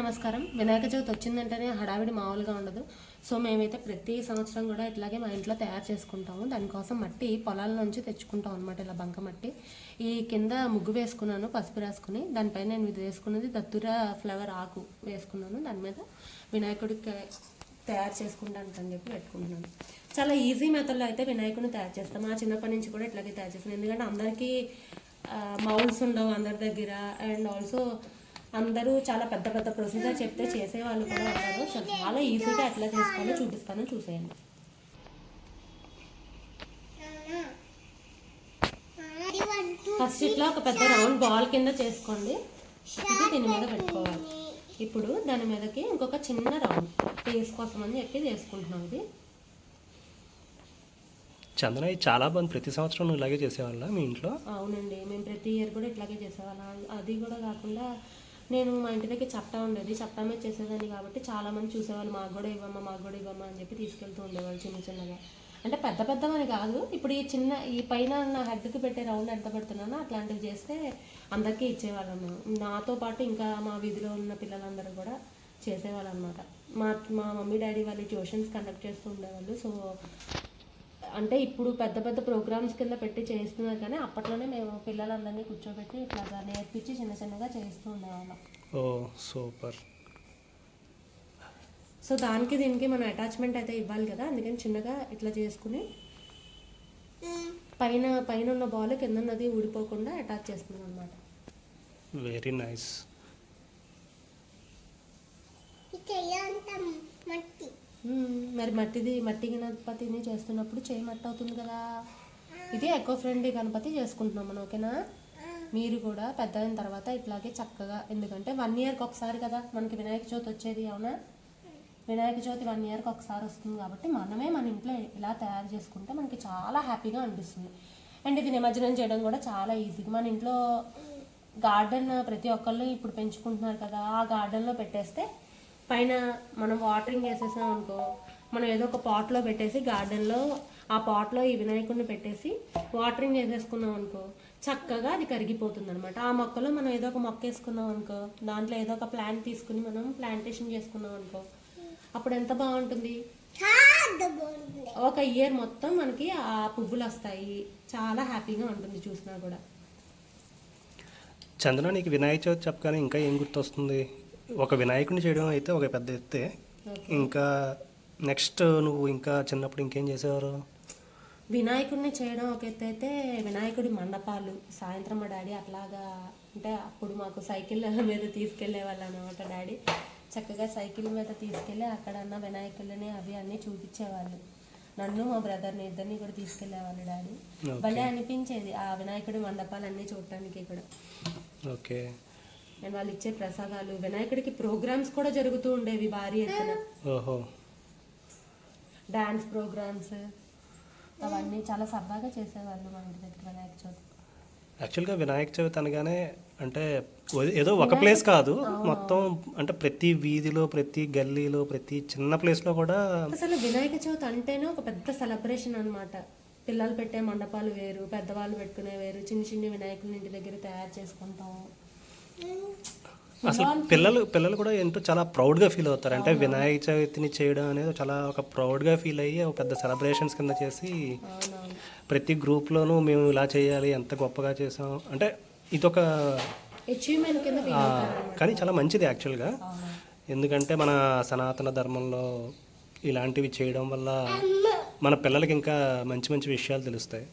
నమస్కారం. వినాయక చవితి వచ్చిందంటేనే హడావిడి మామూలుగా ఉండదు. సో మేమైతే ప్రతి సంవత్సరం కూడా ఇట్లాగే మా ఇంట్లో తయారు చేసుకుంటాము. దానికోసం మట్టి పొలాల నుంచి తెచ్చుకుంటాం అనమాట, ఇలా బంక మట్టి. ఈ కింద ముగ్గు వేసుకున్నాను పసుపు రాసుకుని, దానిపైన నేను ఇది వేసుకున్నది దత్తుర ఫ్లవర్ ఆకు వేసుకున్నాను. దాని మీద వినాయకుడికి తయారు చేసుకుంటాను అని చెప్పి పెట్టుకుంటున్నాను. చాలా ఈజీ మెథడ్లో అయితే వినాయకుడిని తయారు చేస్తాం. మా చిన్నప్పటి నుంచి కూడా ఇట్లాగే తయారు చేస్తాను. ఎందుకంటే అందరికీ మౌల్స్ ఉండవు అందరి దగ్గర, అండ్ ఆల్సో అందరూ చాలా పెద్ద పెద్ద ప్రొసీజర్ చెప్తే చేసేవాళ్ళు కూడా ఉన్నారు. సో చాలా ఈజీగా ఎట్లా చేసుకోవాలో చూపిస్తాను, చూసేయండి. ఫస్ట్ ఇట్లా ఒక పెద్ద రౌండ్ బాల్ కింద చేసుకోండి. ఇది దీని మీద పెట్టుకోవాలి. ఇప్పుడు దాని మీదకి ఇంకొక చిన్న రౌండ్ ఫేస్ కోసం అని చెప్పి చేసుకుంటున్నాం. ఇది చందన చాలా బాగుంది. ప్రతి సంవత్సరం నువ్వు ఇలాగే చేసేవాళ్ళ మీ ఇంట్లో? అవునండి, మేము ప్రతి ఇయర్ కూడా ఇట్లాగే చేసేవాళ్ళం. అది కూడా కాకుండా నేను మా ఇంటి దగ్గర చప్టా ఉండేది, చప్టా మీద చేసేదాన్ని కాబట్టి చాలామంది చూసేవాళ్ళు, మాకు కూడా ఇవ్వమ్మా అని చెప్పి తీసుకెళ్తూ ఉండేవాళ్ళు చిన్న చిన్నగా. అంటే పెద్ద పెద్దవని కాదు, ఇప్పుడు ఈ పైన నా హెడ్కి పెట్టే రౌండ్ ఎంత పెడుతున్నానో అట్లాంటివి చేస్తే అందరికీ ఇచ్చేవాళ్ళము. నాతో పాటు ఇంకా మా వీధిలో ఉన్న పిల్లలందరూ కూడా చేసేవాళ్ళు అనమాట. మా మమ్మీ డాడీ వాళ్ళు ట్యూషన్స్ కండక్ట్ చేస్తూ ఉండేవాళ్ళు. సో అంటే ఇప్పుడు పెద్ద పెద్ద ప్రోగ్రామ్స్ కింద పెట్టి చేస్తున్నారు, కానీ అప్పట్లోనే మేము పిల్లలందరినీ కూర్చోబెట్టి ఇట్లా నేర్పించి చిన్న చిన్నగా చేస్తూ ఉండేవాళ్ళం. ఓ సూపర్. సో దీనికి మనం అటాచ్మెంట్ అయితే ఇవ్వాలి కదా, అందుకని చిన్నగా ఇట్లా చేసుకుని పైన ఉన్న బాల్ కింద ఉన్నది ఊడిపోకుండా అటాచ్ చేస్తున్నాం అనమాట. Very nice. మరి మట్టి గణపతిని చేస్తున్నప్పుడు చేయి మట్టి అవుతుంది కదా. ఇది ఎకో ఫ్రెండ్లీ గణపతి చేసుకుంటున్నాం మనం, ఓకేనా? మీరు కూడా పెద్ద అయిన తర్వాత ఇట్లాగే చక్కగా, ఎందుకంటే 1 ఇయర్కి ఒకసారి కదా మనకి వినాయక చవితి వచ్చేది, అవునా? వినాయక చవితి 1 ఇయర్కి ఒకసారి వస్తుంది కాబట్టి మనమే మన ఇంట్లో ఇలా తయారు చేసుకుంటే మనకి చాలా హ్యాపీగా అనిపిస్తుంది. అండ్ ఇది నిమజ్జనం చేయడం కూడా చాలా ఈజీగా. మన ఇంట్లో గార్డెన్ ప్రతి ఒక్కళ్ళు ఇప్పుడు పెంచుకుంటున్నారు కదా, ఆ గార్డెన్లో పెట్టేస్తే పైన మనం వాటరింగ్ వేసేసాం అనుకో, మనం ఏదో ఒక పాట్లో పెట్టేసి గార్డెన్లో ఆ పాట్లో ఈ వినాయకుడిని పెట్టేసి వాటరింగ్ వేసేసుకున్నాం అనుకో, చక్కగా అది కరిగిపోతుంది అనమాట. ఆ మొక్కలో మనం ఏదో ఒక మొక్క వేసుకున్నాం అనుకో, దాంట్లో ఏదో ఒక ప్లాంట్ తీసుకుని మనం ప్లాంటేషన్ చేసుకున్నాం అనుకో, అప్పుడు ఎంత బాగుంటుంది. ఒక ఇయర్ మొత్తం మనకి ఆ పువ్వులు వస్తాయి, చాలా హ్యాపీగా ఉంటుంది చూసినా కూడా. చందన, నీకు వినాయక చవితి చెప్పగానే ఇంకా ఏం గుర్తొస్తుంది? ఒక వినాయకుడిని చేయడం అయితే ఒక పెద్ద ఎత్తే, ఇంకా నెక్స్ట్ నువ్వు ఇంకా చిన్నప్పుడు ఇంకేం చేసేవారు? వినాయకుడిని చేయడం ఒక ఎత్తు అయితే, వినాయకుడి మండపాలు సాయంత్రం మా డాడీ అట్లాగా, అంటే అప్పుడు మాకు సైకిల్ మీద తీసుకెళ్లే వాళ్ళు అనమాట. డాడీ చక్కగా సైకిల్ మీద తీసుకెళ్ళి అక్కడన్న వినాయకులని అవి అన్నీ చూపించేవాళ్ళు. నన్ను మా బ్రదర్ని ఇద్దరిని కూడా తీసుకెళ్లేవాళ్ళు డాడీ. భలే అనిపించేది ఆ వినాయకుడి మండపాలన్నీ చూడటానికి కూడా. ఓకే. అండ్ వాళ్ళు ఇచ్చే ప్రసాదాలు, వినాయకుడికి ప్రోగ్రామ్స్ కూడా జరుగుతూ ఉండేవి భారీ ఎత్తున. ఓహో. డాన్స్ ప్రోగ్రామ్స్ అవన్నీ చాలా సరదాగా చేసేవాళ్ళు మా ఇంటి దగ్గర వినాయక చవితి. యాక్చువల్గా వినాయక చవితి అనగానే అంటే ఏదో ఒక ప్లేస్ కాదు, మొత్తం అంటే ప్రతి వీధిలో, ప్రతి గల్లీలో, ప్రతి చిన్న ప్లేస్లో కూడా అసలు వినాయక చవితి అంటేనే ఒక పెద్ద సెలబ్రేషన్ అనమాట. పిల్లలు పెట్టే మండపాలు వేరు, పెద్దవాళ్ళు పెట్టుకునే వేరు. చిన్న చిన్న వినాయకులు ఇంటి దగ్గర తయారు చేసుకుంటాం. అసలు పిల్లలు కూడా ఎంతో చాలా ప్రౌడ్గా ఫీల్ అవుతారు. అంటే వినాయక చవితిని చేయడం అనేది చాలా ఒక ప్రౌడ్గా ఫీల్ అయ్యి ఒక పెద్ద సెలబ్రేషన్స్ కింద చేసి ప్రతి గ్రూప్లోనూ మేము ఇలా చేయాలి, ఎంత గొప్పగా చేసాం అంటే ఇదొక అచీవ్మెంట్ కింద. కానీ చాలా మంచిది యాక్చువల్గా, ఎందుకంటే మన సనాతన ధర్మంలో ఇలాంటివి చేయడం వల్ల మన పిల్లలకి ఇంకా మంచి మంచి విషయాలు తెలుస్తాయి.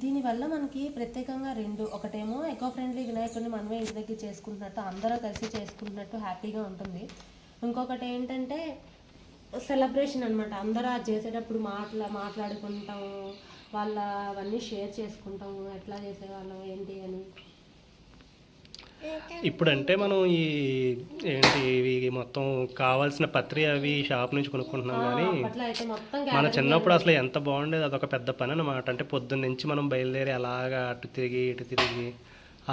దీనివల్ల మనకి ప్రత్యేకంగా ఒకటేమో ఎకో ఫ్రెండ్లీ వినాయకుడిని మనమే ఇంటి దగ్గర చేసుకుంటున్నట్టు, అందరూ కలిసి చేసుకుంటున్నట్టు హ్యాపీగా ఉంటుంది. ఇంకొకటి ఏంటంటే సెలబ్రేషన్ అనమాట. అందరూ అది చేసేటప్పుడు మాట్లాడుకుంటాము, అవన్నీ షేర్ చేసుకుంటాము, ఎట్లా చేసేవాళ్ళం ఏంటి అని. ఇప్పుడంటే మనం ఇవి మొత్తం కావాల్సిన పత్రి అవి షాప్ నుంచి కొనుక్కుంటున్నాం, కానీ మన చిన్నప్పుడు అసలు ఎంత బాగుండేది. అదొక పెద్ద పని అనమాట. అంటే పొద్దున్న నుంచి మనం బయలుదేరి అలాగా అటు తిరిగి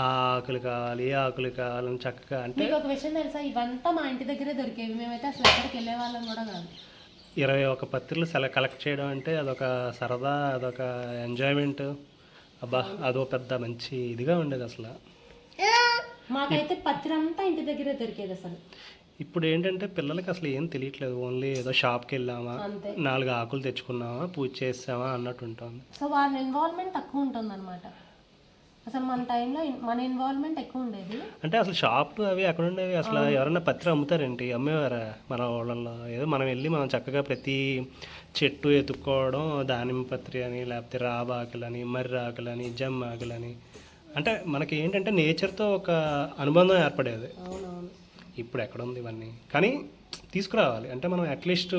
ఆ ఆకులు కావాలి, ఈ ఆకులు కావాలని చక్కగా. అంటే ఒక విషయం తెలుసా, ఇవంతా మా ఇంటి దగ్గరే దొరికేవి, మేమైతే అసలు ఎక్కడికి వెళ్ళే వాళ్ళం కూడా కాదు. 21 పత్రికలు కలెక్ట్ చేయడం అంటే అదొక సరదా, అదొక ఎంజాయ్మెంట్. అబ్బా, అదో పెద్ద మంచి ఇదిగా ఉండేది అసలు. మాకైతే పత్రి అంతా ఇంటి దగ్గరే దొరికేది అసలు. ఇప్పుడు ఏంటంటే పిల్లలకి అసలు ఏం తెలియట్లేదు. ఓన్లీ ఏదో షాప్కి వెళ్ళామా, అంతే. 4 ఆకులు తెచ్చుకున్నామా, పూజ చేసామా అన్నట్టు ఉంటుంది. సో వాళ్ళ ఇన్వాల్వ్మెంట్ తక్కువ ఉంటుంది అనమాట. అసలు మన టైంలో మన ఇన్వాల్వ్మెంట్ ఎక్కువ ఉండేది. అంటే అసలు షాపులు అవి ఎక్కడ ఉండేవి అసలు? ఎవరన్నా పత్రి అమ్ముతారేంటి? అమ్మేవారా మన వాళ్ళల్లో? ఏదో మనం వెళ్ళి మనం చక్కగా ప్రతి చెట్టు ఎత్తుక్కోవడం, దానిమ్మ పత్రి అని, లేకపోతే రాబాకులని, మర్రి ఆకులని, జమ్మ ఆకులని. అంటే మనకి ఏంటంటే నేచర్తో ఒక అనుబంధం ఏర్పడేది. అవునవును. ఇప్పుడు ఎక్కడుంది ఇవన్నీ? కానీ తీసుకురావాలి. అంటే మనం అట్లీస్ట్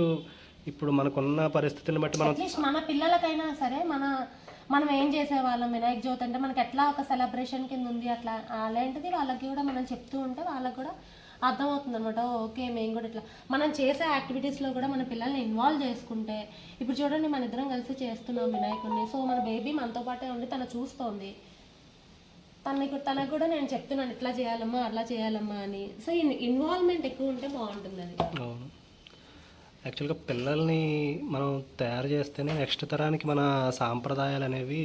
ఇప్పుడు మనకున్న పరిస్థితులను బట్టి మనం అట్లీస్ట్ మన పిల్లలకైనా సరే మనం ఏం చేసేవాళ్ళం వినాయక చవితి అంటే మనకి ఎట్లా ఒక సెలబ్రేషన్ కింద ఉంది అట్లా అలాంటిది వాళ్ళకి కూడా మనం చెప్తూ ఉంటే వాళ్ళకి కూడా అర్థమవుతుంది అనమాట. ఓకే మేము కూడా ఇట్లా మనం చేసే యాక్టివిటీస్లో కూడా మన పిల్లల్ని ఇన్వాల్వ్ చేసుకుంటే, ఇప్పుడు చూడండి మన ఇద్దరం కలిసి చేస్తున్నాం వినాయకుడిని. సో మన బేబీ మనతో పాటే ఉండి తను చూస్తోంది. తనకు కూడా నేను చెప్తున్నాను ఇట్లా చేయాలమ్మా అట్లా చేయాలమ్మా అని. సో ఇన్వాల్వ్మెంట్ ఎక్కువ ఉంటే బాగుంటుంది అది. అవును. యాక్చువల్గా పిల్లల్ని మనం తయారు చేస్తేనే నెక్స్ట్ తరానికి మన సాంప్రదాయాలు అనేవి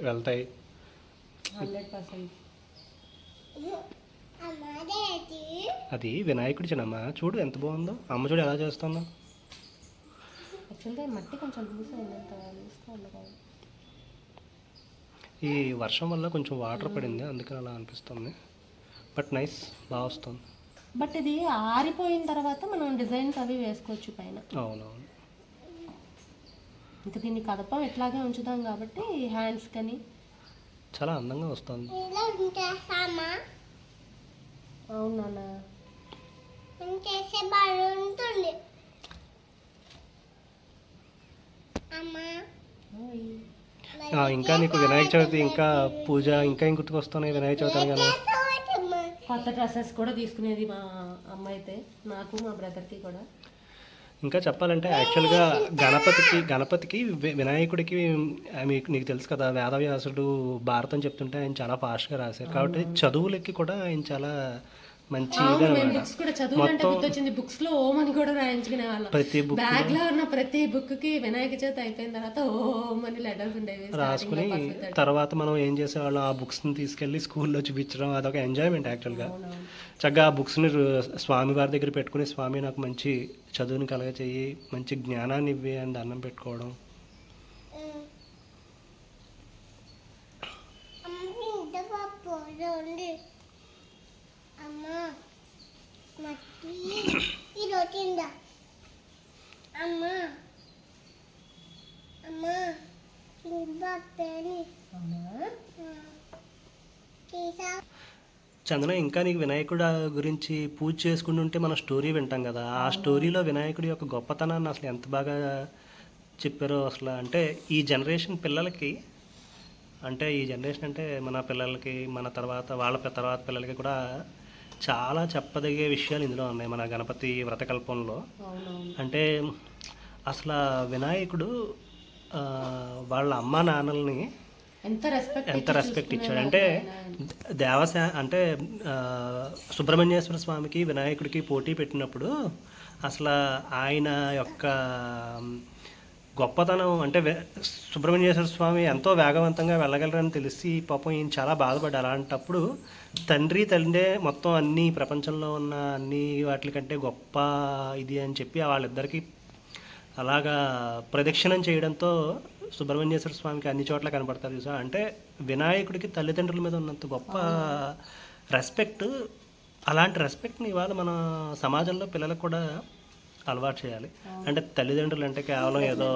వెళ్తాయి. 100%. అది వినాయకుడి చిన్నమ్మ చూడు ఎంత బాగుందో. అమ్మ చూడు ఎలా చేస్తుందో. యాక్చువల్గా మట్టి కొంచెం లూజ్ అయిందంత తీసుకోవాలి కాదు. ఈ వర్షం వల్ల కొంచెం వాటర్ పడింది, అందుకని అలా అనిపిస్తుంది. బట్ నైస్, బాగా వస్తుంది. బట్ ఇది ఆరిపోయిన తర్వాత మనం డిజైన్స్ అవి వేసుకోవచ్చు పైన. అవునవును. ఇంకా దీన్ని కదపం ఎట్లాగే ఉంచుతాం కాబట్టి హ్యాండ్స్ కానీ చాలా అందంగా వస్తుంది. అవును నాన్న. ఇంకా నీకు వినాయక చవితి ఇంకా పూజ ఇంకా ఏం గుర్తుకొస్తున్నాయి వినాయక చవితి అనగానే? కొత్త డ్రెస్సెస్ కూడా తీసుకునేది మా అమ్మ అయితే, నాకు మా బ్రదర్కి కూడా. ఇంకా చెప్పాలంటే యాక్చువల్గా గణపతికి వినాయకుడికి నీకు తెలుసు కదా, వేదవ్యాసుడు భారతం చెప్తుంటే ఆయన చాలా ఫాస్ట్గా రాశారు. కాబట్టి చదువులకి కూడా ఆయన చాలా మంచి బుక్స్ కూడా చదువులంటే గుర్తొచ్చింది. బుక్స్ లో ఓం అని కూడా రాయించుకునే వాళ్ళం. ప్రతి బుక్ బ్యాగ్ లో ఉన్న ప్రతి బుక్ కి వినాయక చవితి అయిపోయిన తర్వాత ఓం అని లెటర్స్ ఉండేవి రాసుకుని తర్వాత మనం ఏం చేసేవాళ్ళం, ఆ బుక్స్ని తీసుకెళ్ళి స్కూల్లో చూపించడం అదొక ఎంజాయ్మెంట్ యాక్చువల్గా. చక్కగా ఆ బుక్స్ని స్వామి వారి దగ్గర పెట్టుకుని, స్వామి నాకు మంచి చదువుని కలగచేయి, మంచి జ్ఞానాన్ని ఇవ్వి అని దండం పెట్టుకోవడం. చందన, ఇంకా నీకు వినాయకుడు గురించి పూజ చేసుకుంటుంటే మన స్టోరీ వింటాం కదా, ఆ స్టోరీలో వినాయకుడి యొక్క గొప్పతనాన్ని అసలు ఎంత బాగా చెప్పారో అసలు. అంటే ఈ జనరేషన్ పిల్లలకి, అంటే ఈ జనరేషన్ అంటే మన పిల్లలకి, మన తర్వాత వాళ్ళ తర్వాత పిల్లలకి కూడా చాలా చెప్పదగే విషయాలు ఇందులో ఉన్నాయి మన గణపతి వ్రతకల్పంలో. అంటే అసలు వినాయకుడు వాళ్ళ అమ్మా నాన్నల్ని ఎంత రెస్పెక్ట్ ఇచ్చాడు. అంటే అంటే సుబ్రహ్మణ్యేశ్వర స్వామికి వినాయకుడికి పోటీ పెట్టినప్పుడు అసలు ఆయన యొక్క గొప్పతనం అంటే సుబ్రహ్మణ్యేశ్వర స్వామి ఎంతో వేగవంతంగా వెళ్ళగలరని తెలిసి పాపం ఈయన చాలా బాధపడ్డారు. అలాంటప్పుడు తండ్రే మొత్తం అన్ని ప్రపంచంలో ఉన్న అన్ని వాటికంటే గొప్ప ఇది అని చెప్పి వాళ్ళిద్దరికీ అలాగా ప్రదక్షిణం చేయడంతో సుబ్రహ్మణ్యేశ్వర స్వామికి అన్ని చోట్ల కనపడతారు చూసా. అంటే వినాయకుడికి తల్లిదండ్రుల మీద ఉన్నంత గొప్ప రెస్పెక్ట్, అలాంటి రెస్పెక్ట్ని ఇవాళ మన సమాజంలో పిల్లలకు కూడా అలవాటు చేయాలి. అంటే తల్లిదండ్రులు అంటే కేవలం ఏదో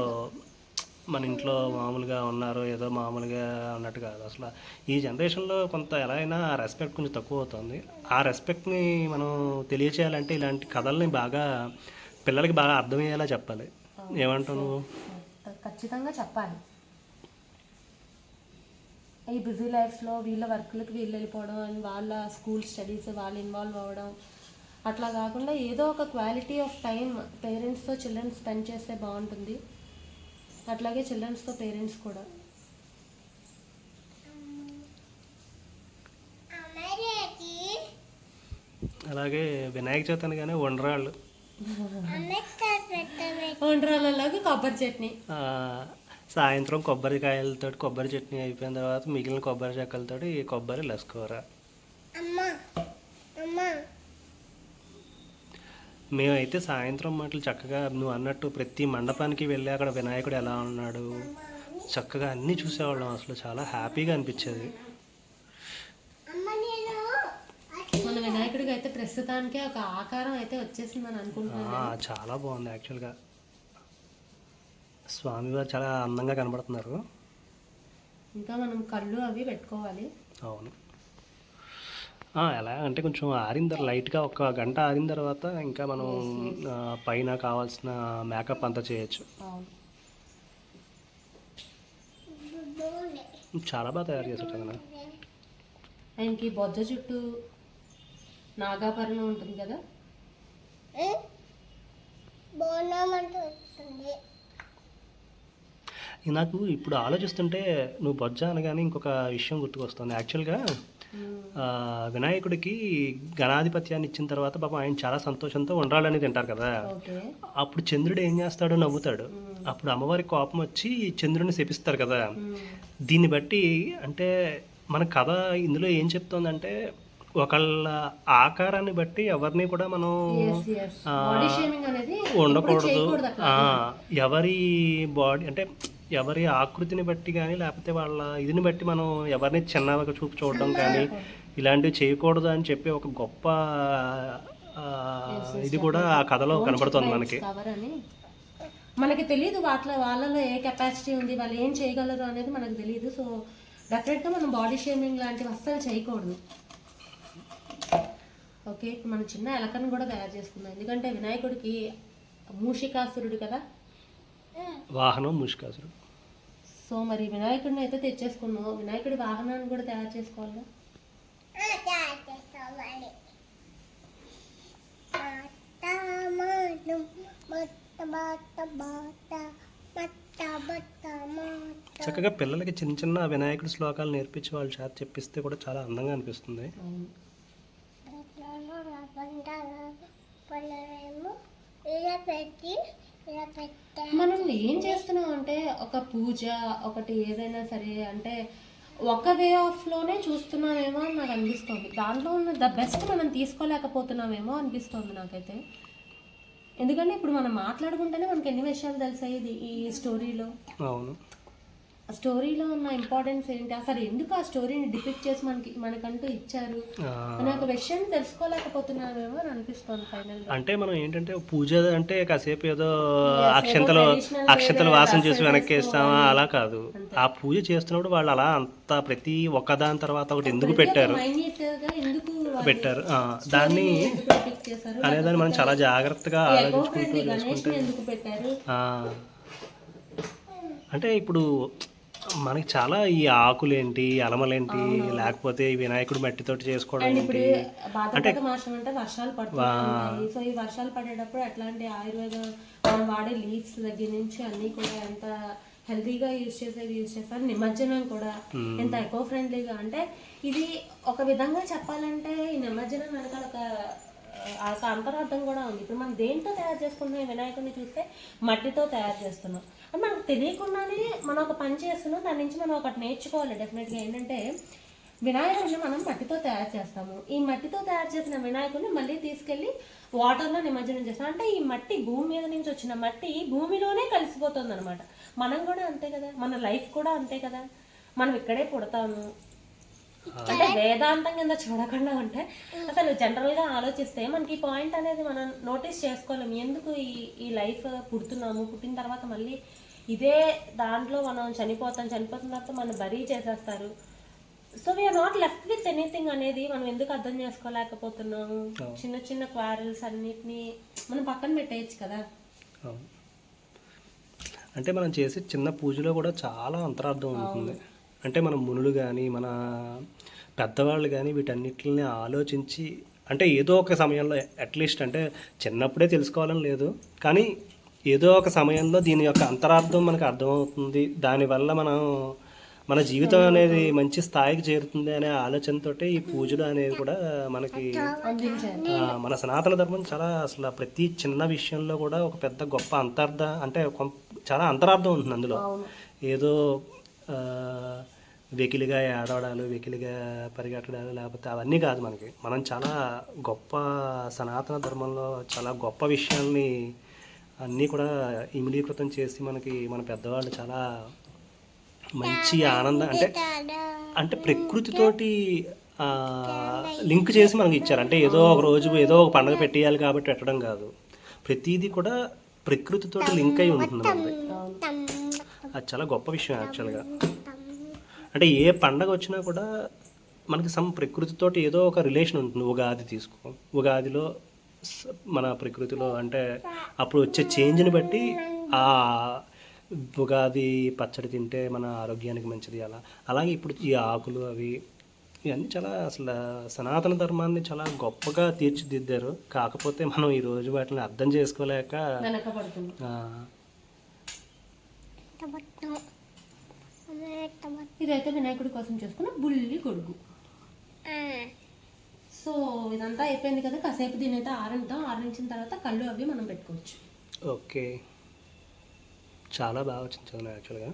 మన ఇంట్లో మామూలుగా ఉన్నారు, ఏదో మామూలుగా అన్నట్టు కాదు. అసలు ఈ జనరేషన్లో కొంత ఎలా అయినా ఆ రెస్పెక్ట్ కొంచెం తక్కువ అవుతుంది. ఆ రెస్పెక్ట్ని మనం తెలియచేయాలంటే ఇలాంటి కథల్ని బాగా పిల్లలకి బాగా అర్థమయ్యేలా చెప్పాలి. ఏమంటావు నువ్వు? ఖచ్చితంగా చెప్పాలి. ఈ బిజీ లైఫ్లో వీళ్ళ వర్క్లకి వీళ్ళు వెళ్ళిపోవడం అండ్ వాళ్ళ స్కూల్ స్టడీస్ వాళ్ళు ఇన్వాల్వ్ అవ్వడం అట్లా కాకుండా ఏదో ఒక క్వాలిటీ ఆఫ్ టైం పేరెంట్స్తో చిల్డ్రన్ స్పెండ్ చేస్తే బాగుంటుంది. అట్లాగే చిల్డ్రన్స్తో పేరెంట్స్ కూడా. అలాగే వినాయక చవితి అనగానే వండరాళ్ళు, వండరాళ్ళలాగా కొబ్బరి చట్నీ, సాయంత్రం కొబ్బరికాయలతో కొబ్బరి చట్నీ అయిపోయిన తర్వాత మిగిలిన కొబ్బరి చెక్కలతో కొబ్బరి లస్కూర. మేమైతే సాయంత్రం మాటలు చక్కగా నువ్వు అన్నట్టు ప్రతి మండపానికి వెళ్ళి అక్కడ వినాయకుడు ఎలా ఉన్నాడు చక్కగా అన్నీ చూసేవాళ్ళం. అసలు చాలా హ్యాపీగా అనిపించేది. మన వినాయకుడికి అయితే ప్రస్తుతానికి ఒక ఆకారం అయితే వచ్చేసిందని అనుకుంటున్నాను. చాలా బాగుంది యాక్చువల్గా. స్వామివారు చాలా అందంగా కనబడుతున్నారు. ఇంకా మనం కళ్ళు అవి పెట్టుకోవాలి. అవును. ఎలా అంటే కొంచెం ఆరిన తర్వాత లైట్గా ఒక గంట ఆరిన తర్వాత ఇంకా మనం పైన కావాల్సిన మేకప్ అంతా చేయొచ్చు. చాలా బాగా తయారు చేశారు కదా. ఆయనకి బొజ్జ చుట్టూ నాగాభరణం ఉంటుంది కదా. నాకు ఇప్పుడు ఆలోచిస్తుంటే నువ్వు బొజ్జ అనగానే ఇంకొక విషయం గుర్తుకొస్తుంది. యాక్చువల్గా వినాయకుడికి గణాధిపత్యాన్ని ఇచ్చిన తర్వాత పాపం ఆయన చాలా సంతోషంతో ఉండాలని తింటారు కదా. అప్పుడు చంద్రుడు ఏం చేస్తాడు, నవ్వుతాడు. అప్పుడు అమ్మవారి కోపం వచ్చి చంద్రుడిని శపిస్తారు కదా. దీన్ని బట్టి అంటే మన కథ ఇందులో ఏం చెప్తోందంటే ఒకళ్ళ ఆకారాన్ని బట్టి ఎవరిని కూడా మనం ఉండకూడదు. ఎవరి బాడీ అంటే ఎవరి ఆకృతిని బట్టి కానీ లేకపోతే వాళ్ళ ఇదిని బట్టి మనం ఎవరిని చిన్నగా చూడడం కానీ ఇలాంటివి చేయకూడదు అని చెప్పి ఒక గొప్ప ఇది కూడా ఆ కథలో కనబడుతుంది మనకి. మనకి తెలియదు వాళ్ళలో ఏ కెపాసిటీ ఉంది, వాళ్ళు ఏం చేయగలరు అనేది మనకు తెలియదు. సో డెఫినెట్గా మనం బాడీ షేమింగ్ లాంటివి అస్సలు చేయకూడదు. ఓకే, ఇప్పుడు మనం చిన్న ఎలకను కూడా తయారు చేసుకుందాం. ఎందుకంటే వినాయకుడికి మూషికాసురుడు కదా వాహనం, మూషికాసురుడు. సో మరి వినాయకుడిని అయితే తెచ్చేసుకున్నాం, వినాయకుడి వాహనాన్ని కూడా తయారు చేసుకోవాలా. చక్కగా పిల్లలకి చిన్న చిన్న వినాయకుడి శ్లోకాలు నేర్పించి వాళ్ళ చేత చెప్పిస్తే కూడా చాలా అందంగా అనిపిస్తుంది. మనం ఏం చేస్తున్నాం అంటే ఒక పూజ ఒకటి ఏదైనా సరే అంటే ఒక వే ఆఫ్లోనే చూస్తున్నామేమో అని నాకు అనిపిస్తుంది. దాంట్లో ఉన్న ద బెస్ట్ మనం తీసుకోలేకపోతున్నామేమో అనిపిస్తుంది నాకైతే. ఎందుకంటే ఇప్పుడు మనం మాట్లాడుకుంటేనే మనకి ఎన్ని విషయాలు తెలిసాయి ఈ స్టోరీలో. అవును, ఆ స్టోరీలో ఉన్న ఇంపార్టెన్స్ ఏంటి, అసలు ఎందుకు ఆ స్టోరీని డిపిక్ట్ చేసి మనకంటూ ఇచ్చారు అనే ఒక విషయం తెలుసుకోలేకపోతున్నామేమో అని అనిపిస్తుంది ఫైనల్. అంటే మనం ఏంటంటే పూజ అంటే కాసేపు ఏదో అక్షతలు వాసన చూసి వెనక్కి వేస్తామా అలా కాదు. ఆ పూజ చేస్తున్నప్పుడు వాళ్ళు అలా అంత ప్రతి ఒక్కదాని తర్వాత ఒకటి ఎందుకు పెట్టారు దాన్ని అనేదాన్ని మనం చాలా జాగ్రత్తగా ఆలోచించుకుంటూ చేసుకుంటే. అంటే ఇప్పుడు మనకి చాలా ఈ ఆకులేంటి, అలమలేంటి, లేకపోతే ఈ వినాయకుడు మట్టితోటి చేసుకోవడం ఏంటి అంటే వర్షాలు పడుతున్నాయి. సో ఈ వర్షాలు పడేటప్పుడు ఎట్లాంటి ఆయుర్వేద మనం వాడే లీవ్స్ దగ్గర నుంచి అన్ని కూడా ఎంత హెల్తీగా యూజ్ చేస్తారు. నిమజ్జనం కూడా ఎంత ఎకో ఫ్రెండ్లీగా, అంటే ఇది ఒక విధంగా చెప్పాలంటే ఈ నిమజ్జనం వెనకాల ఒక అంతరార్థం కూడా ఉంది. ఇప్పుడు మనం దేంతో తయారు చేసుకుంటున్నాం, వినాయకుడిని చూస్తే మట్టితో తయారు చేస్తున్నాం. అంటే మనకు తెలియకుండానే మనం ఒక పని చేస్తున్నాం, దాని నుంచి మనం ఒకటి నేర్చుకోవాలి డెఫినెట్గా. ఏంటంటే వినాయకుడిని మనం మట్టితో తయారు చేస్తాము. ఈ మట్టితో తయారు చేసిన వినాయకుడిని మళ్ళీ తీసుకెళ్ళి వాటర్లో నిమజ్జనం చేస్తాం. అంటే ఈ మట్టి భూమి మీద నుంచి వచ్చిన మట్టి భూమిలోనే కలిసిపోతుంది అనమాట. మనం కూడా అంతే కదా, మన లైఫ్ కూడా అంతే కదా. మనం ఇక్కడే పుడతాము అంటే వేదాంతం కింద చూడకుండా ఉంటే అసలు జనరల్గా ఆలోచిస్తే మనకి ఈ పాయింట్ అనేది మనం నోటీస్ చేసుకోలేము. ఎందుకు ఈ లైఫ్ పుడుతున్నాము, పుట్టిన తర్వాత మళ్ళీ ఇదే దాంట్లో మనం చనిపోతున్న తర్వాత మనం బరీ చేసేస్తారు. So we are not left with anything అనేది మనం ఎందుకు అర్థం చేసుకోలేకపోతున్నాము. చిన్న చిన్న క్వారల్స్ అన్నిటినీ మనం పక్కన పెట్టేయచ్చు కదా. అంటే మనం చేసే చిన్న పూజలో కూడా చాలా అంతరార్థం ఉంటుంది. అంటే మన మునులు కానీ మన పెద్దవాళ్ళు కానీ వీటన్నిటిని ఆలోచించి అంటే ఏదో ఒక సమయంలో అట్లీస్ట్ అంటే చిన్నప్పుడే తెలుసుకోవాలని లేదు కానీ ఏదో ఒక సమయంలో దీని యొక్క అంతరార్థం మనకు అర్థమవుతుంది, దానివల్ల మన జీవితం అనేది మంచి స్థాయికి చేరుతుంది అనే ఆలోచనతో ఈ పూజలు అనేది కూడా మనకి మన సనాతన ధర్మం చాలా అసలు ప్రతి చిన్న విషయంలో కూడా ఒక పెద్ద గొప్ప చాలా అంతరార్థం ఉంటుంది అందులో. ఏదో వెకిలిగా ఏడవడాలు, వెకిలిగా పరిగెట్టడాలు, లేకపోతే అవన్నీ కాదు మనకి. మనం చాలా గొప్ప సనాతన ధర్మంలో చాలా గొప్ప విషయాల్ని అన్నీ కూడా ఇమిడీకృతం చేసి మనకి మన పెద్దవాళ్ళు చాలా మంచి ఆనందం అంటే అంటే ప్రకృతితోటి ఆ, లింక్ చేసి మనకి ఇచ్చారు. అంటే ఏదో ఒక రోజు ఏదో ఒక పండుగ పెట్టేయాలి కాబట్టి పెట్టడం కాదు, ప్రతిదీ కూడా ప్రకృతితోటి లింక్ అయి ఉంటుంది మనది. అది చాలా గొప్ప విషయం యాక్చువల్గా. అంటే ఏ పండగ వచ్చినా కూడా మనకి ప్రకృతితోటి ఏదో ఒక రిలేషన్ ఉంటుంది. ఉగాది తీసుకో, ఉగాదిలో మన ప్రకృతిలో అంటే అప్పుడు వచ్చే చేంజ్ని బట్టి ఆ ఉగాది పచ్చడి తింటే మన ఆరోగ్యానికి మంచిది. అలాగే ఇప్పుడు ఈ ఆకులు అవి ఇవన్నీ చాలా అసలు సనాతన ధర్మాన్ని చాలా గొప్పగా తీర్చిదిద్దారు. కాకపోతే మనం ఈరోజు వాటిని అర్థం చేసుకోలేక వెనకబడుతుంది. ఇదైతే వినాయకుడి కోసం చేసుకున్న బుల్లి గొడుగు. సో ఇదంతా అయిపోయింది కదా, కాసేపు దీని అయితే ఆరంటాం. ఆరించిన తర్వాత కళ్ళు అవి మనం పెట్టుకోవచ్చు. ఓకే, చాలా బాగా వచ్చింది యాక్చువల్గా.